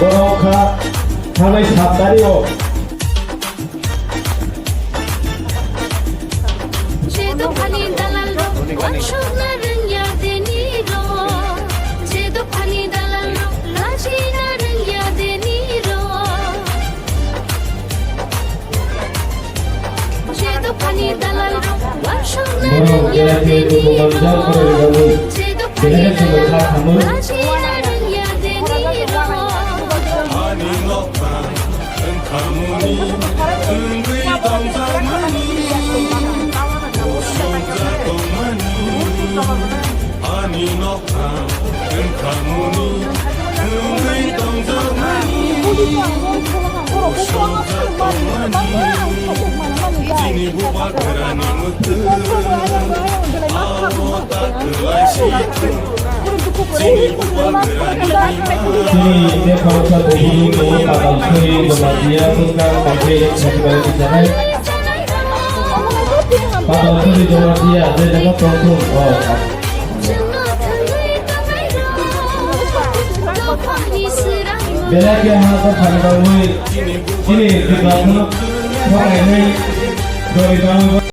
Goroka Hamay Sabdario Cedo Pani Dalal Lashnarin Yadeniro Cedo Pani Dalal Lashnarin Yadeniro Cedo Pani Dalal Lashnarin Yadeniro Cedo Pani Dalal Lashnarin Yadeniro Harmony, hungry dogs are money. Honey no crown, and harmony, hungry dogs are money. Jini buba karani mutu, awo tak laisi. Jini buba karani Kini dekausa ini bakal suri Jomatiya Tukang Kafe Festival di sana. Bakal suri Jomatiya ada juga program Bela kia hasa festival ini di belakang, orang ini dari